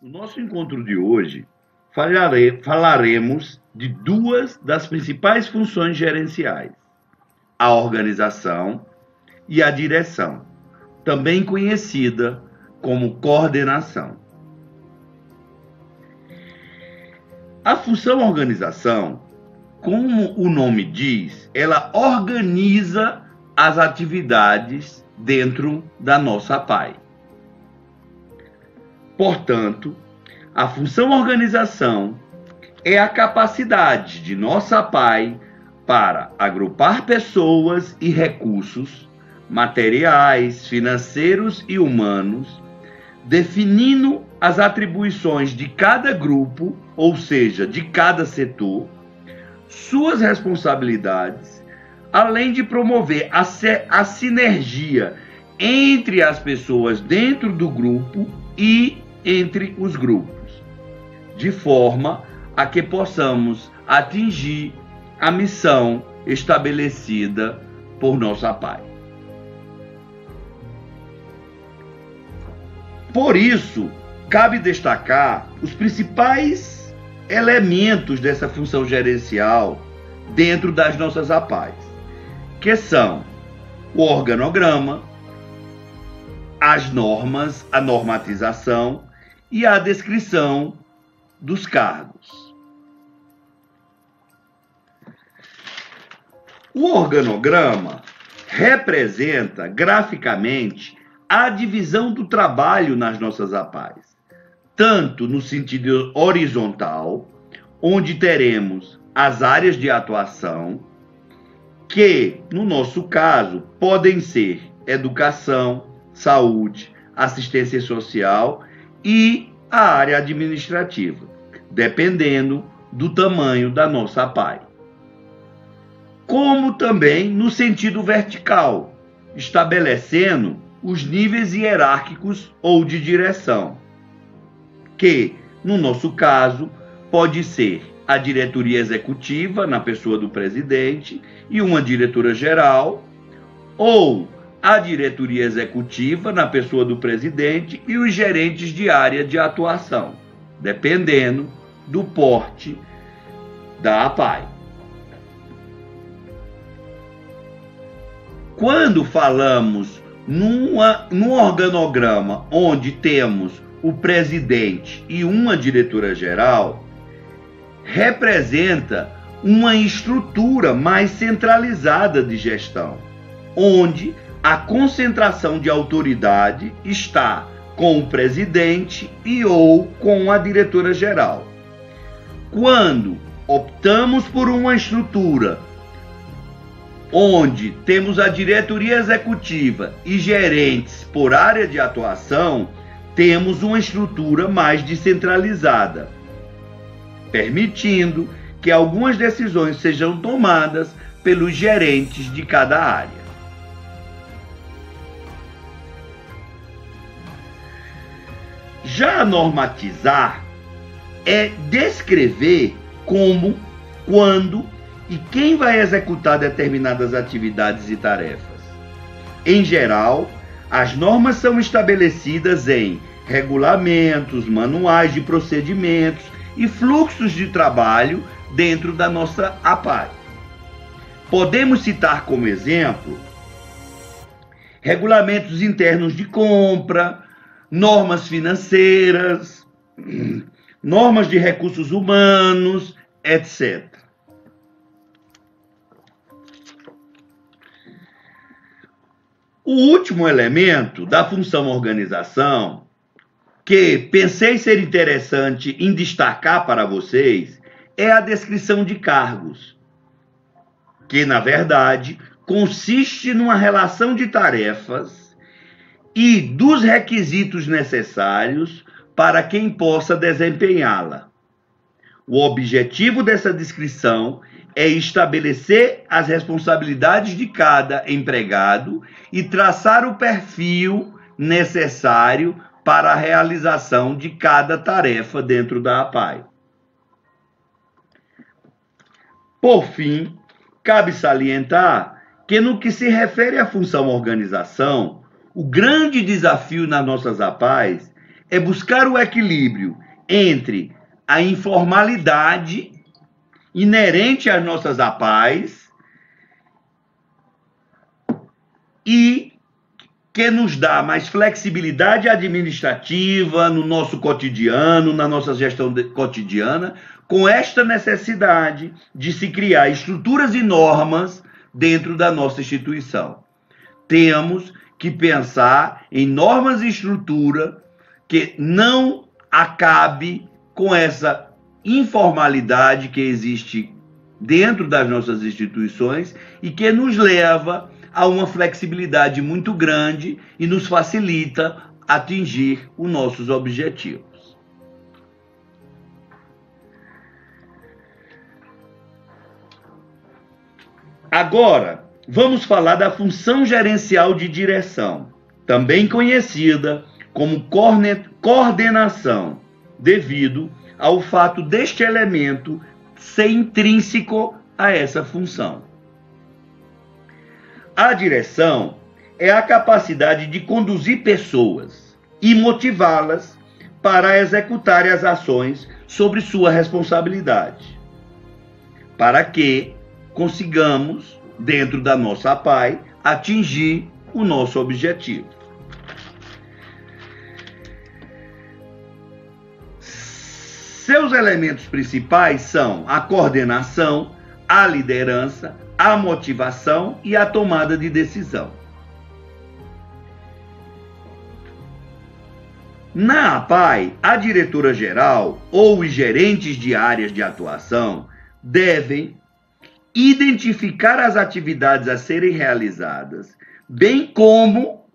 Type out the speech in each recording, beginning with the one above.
No nosso encontro de hoje, falaremos de duas das principais funções gerenciais: a organização e a direção, também conhecida como coordenação. A função organização, como o nome diz, ela organiza as atividades dentro da nossa APAE. Portanto, a função organização é a capacidade de nossa APAE para agrupar pessoas e recursos materiais, financeiros e humanos, definindo as atribuições de cada grupo, ou seja, de cada setor, suas responsabilidades, além de promover a sinergia entre as pessoas dentro do grupo e entre os grupos, de forma a que possamos atingir a missão estabelecida por nossa APAE. Por isso, cabe destacar os principais elementos dessa função gerencial dentro das nossas APAEs, que são o organograma, as normas, a normatização e a descrição dos cargos. O organograma representa graficamente a divisão do trabalho nas nossas APAEs, tanto no sentido horizontal, onde teremos as áreas de atuação, que, no nosso caso, podem ser educação, saúde, assistência social e a área administrativa, dependendo do tamanho da nossa APAE. Como também no sentido vertical, estabelecendo os níveis hierárquicos ou de direção, que, no nosso caso, pode ser a diretoria executiva, na pessoa do presidente, e uma diretora geral, ou a diretoria executiva, na pessoa do presidente, e os gerentes de área de atuação, dependendo do porte da APAE. Quando falamos num organograma onde temos o presidente e uma diretora geral, representa uma estrutura mais centralizada de gestão, onde a concentração de autoridade está com o presidente e ou com a diretora geral. Quando optamos por uma estrutura onde temos a diretoria executiva e gerentes por área de atuação, temos uma estrutura mais descentralizada, permitindo que algumas decisões sejam tomadas pelos gerentes de cada área. Já normatizar é descrever como, quando e quem vai executar determinadas atividades e tarefas. Em geral, as normas são estabelecidas em regulamentos, manuais de procedimentos e fluxos de trabalho dentro da nossa APAE. Podemos citar como exemplo regulamentos internos de compra, normas financeiras, normas de recursos humanos, etc. O último elemento da função organização, que pensei ser interessante em destacar para vocês, é a descrição de cargos, que, na verdade, consiste numa relação de tarefas e dos requisitos necessários para quem possa desempenhá-la. O objetivo dessa descrição é estabelecer as responsabilidades de cada empregado e traçar o perfil necessário para a realização de cada tarefa dentro da APAE. Por fim, cabe salientar que, no que se refere à função organização, o grande desafio nas nossas APAEs é buscar o equilíbrio entre a informalidade inerente às nossas APAES e que nos dá mais flexibilidade administrativa no nosso cotidiano, na nossa gestão cotidiana, com esta necessidade de se criar estruturas e normas dentro da nossa instituição. Temos que pensar em normas e estrutura que não acabe com essa informalidade que existe dentro das nossas instituições e que nos leva a uma flexibilidade muito grande e nos facilita atingir os nossos objetivos. Agora, vamos falar da função gerencial de direção, também conhecida como coordenação, devido ao fato deste elemento ser intrínseco a essa função. A direção é a capacidade de conduzir pessoas e motivá-las para executarem as ações sobre sua responsabilidade, para que consigamos, dentro da nossa APAE, atingir o nosso objetivo. Seus elementos principais são a coordenação, a liderança, a motivação e a tomada de decisão. Na APAE, a diretora-geral ou os gerentes de áreas de atuação devem identificar as atividades a serem realizadas, bem como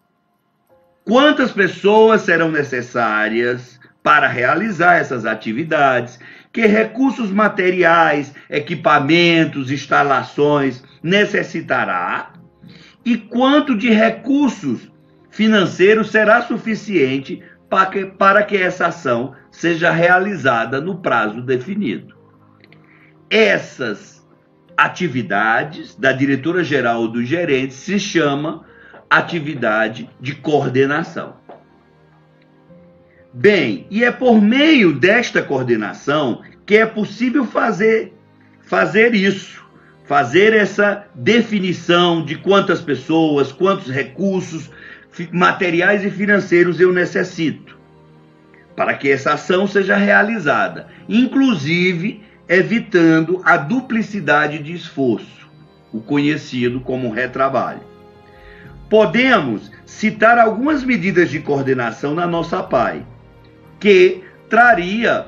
quantas pessoas serão necessárias para realizar essas atividades, que recursos materiais, equipamentos, instalações necessitará e quanto de recursos financeiros será suficiente para que essa ação seja realizada no prazo definido. Essas atividades da diretora-geral ou do gerente se chama atividade de coordenação. Bem, e é por meio desta coordenação que é possível fazer isso, fazer essa definição de quantas pessoas, quantos recursos materiais e financeiros eu necessito, para que essa ação seja realizada, inclusive evitando a duplicidade de esforço, o conhecido como retrabalho. Podemos citar algumas medidas de coordenação na nossa APAE, que traria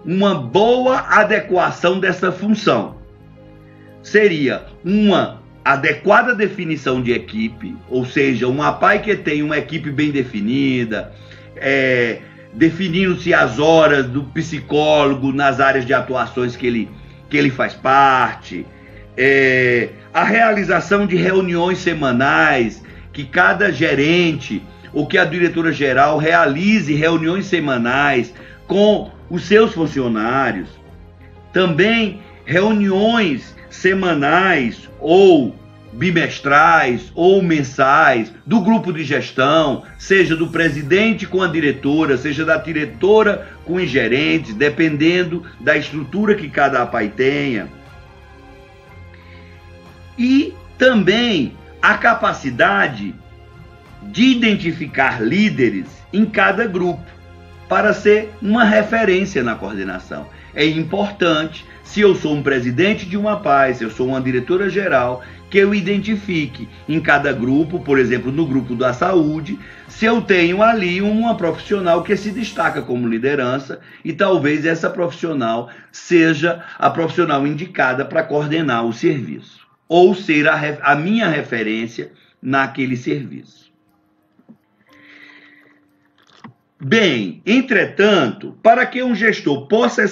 uma boa adequação dessa função. Seria uma adequada definição de equipe, ou seja, uma APAE que tem uma equipe bem definida, definindo-se as horas do psicólogo nas áreas de atuações que ele faz parte, a realização de reuniões semanais, que cada gerente ou que a diretora-geral realize reuniões semanais com os seus funcionários. Também reuniões semanais ou bimestrais ou mensais do grupo de gestão, seja do presidente com a diretora, seja da diretora com os gerentes, dependendo da estrutura que cada APAE tenha. E também a capacidade de identificar líderes em cada grupo para ser uma referência na coordenação. É importante, se eu sou um presidente de uma APAE, se eu sou uma diretora-geral, que eu identifique em cada grupo, por exemplo, no grupo da saúde, se eu tenho ali uma profissional que se destaca como liderança e talvez essa profissional seja a profissional indicada para coordenar o serviço ou ser a minha referência naquele serviço. Bem, entretanto, para que um gestor possa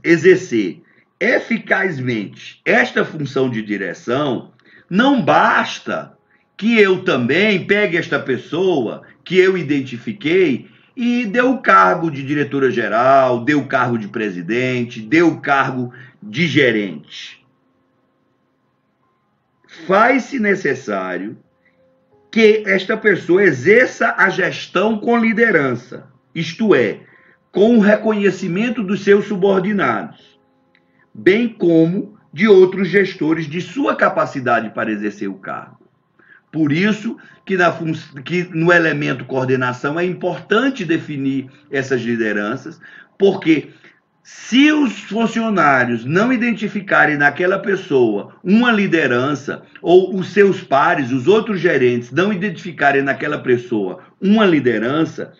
exercer eficazmente esta função de direção, não basta que eu também pegue esta pessoa que eu identifiquei e dê o cargo de diretora-geral, dê o cargo de presidente, dê o cargo de gerente. Faz-se necessário que esta pessoa exerça a gestão com liderança, isto é, com o reconhecimento dos seus subordinados, bem como de outros gestores de sua capacidade para exercer o cargo. Por isso que no elemento coordenação é importante definir essas lideranças, porque se os funcionários não identificarem naquela pessoa uma liderança, ou os seus pares, os outros gerentes, não identificarem naquela pessoa uma liderança,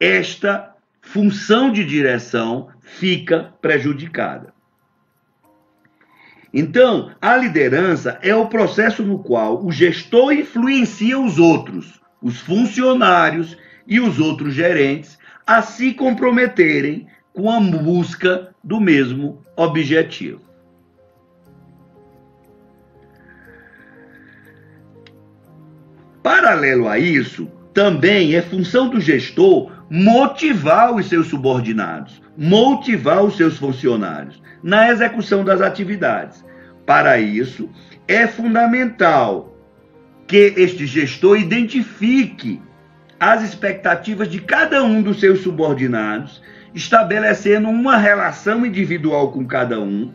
esta função de direção fica prejudicada. Então, a liderança é o processo no qual o gestor influencia os outros, os funcionários e os outros gerentes, a se comprometerem com a busca do mesmo objetivo. Paralelo a isso, também é função do gestor motivar os seus subordinados, motivar os seus funcionários na execução das atividades. Para isso, é fundamental que este gestor identifique as expectativas de cada um dos seus subordinados, estabelecendo uma relação individual com cada um,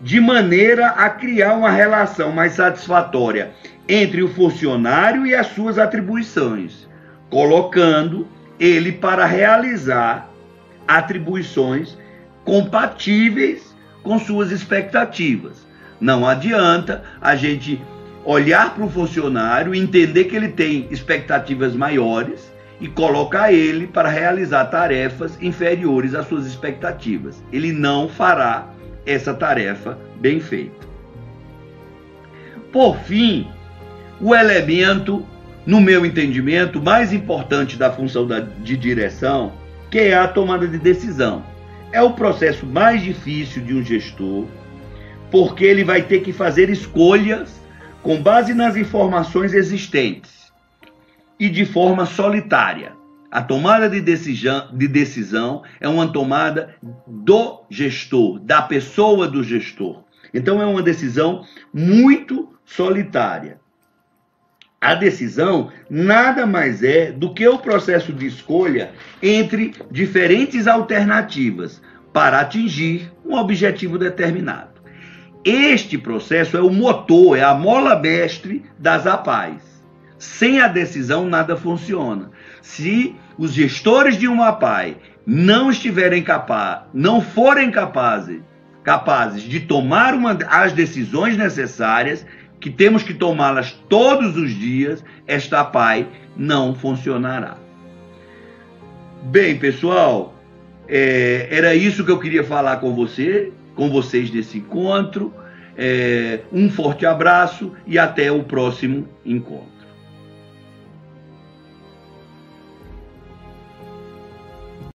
de maneira a criar uma relação mais satisfatória entre o funcionário e as suas atribuições, colocando ele para realizar atribuições compatíveis com suas expectativas. Não adianta a gente olhar para o funcionário, entender que ele tem expectativas maiores e colocar ele para realizar tarefas inferiores às suas expectativas. Ele não fará essa tarefa bem feita. Por fim, o elemento, no meu entendimento, mais importante da função de direção, que é a tomada de decisão. É o processo mais difícil de um gestor, porque ele vai ter que fazer escolhas com base nas informações existentes e de forma solitária. A tomada de decisão é uma tomada do gestor, da pessoa do gestor. Então é uma decisão muito solitária. A decisão nada mais é do que o processo de escolha entre diferentes alternativas para atingir um objetivo determinado. Este processo é o motor, é a mola mestre das APAES. Sem a decisão nada funciona. Se os gestores de uma APAE não forem capazes de tomar as decisões necessárias, que temos que tomá-las todos os dias, esta APAE não funcionará. Bem, pessoal, era isso que eu queria falar com vocês nesse encontro. Um forte abraço e até o próximo encontro.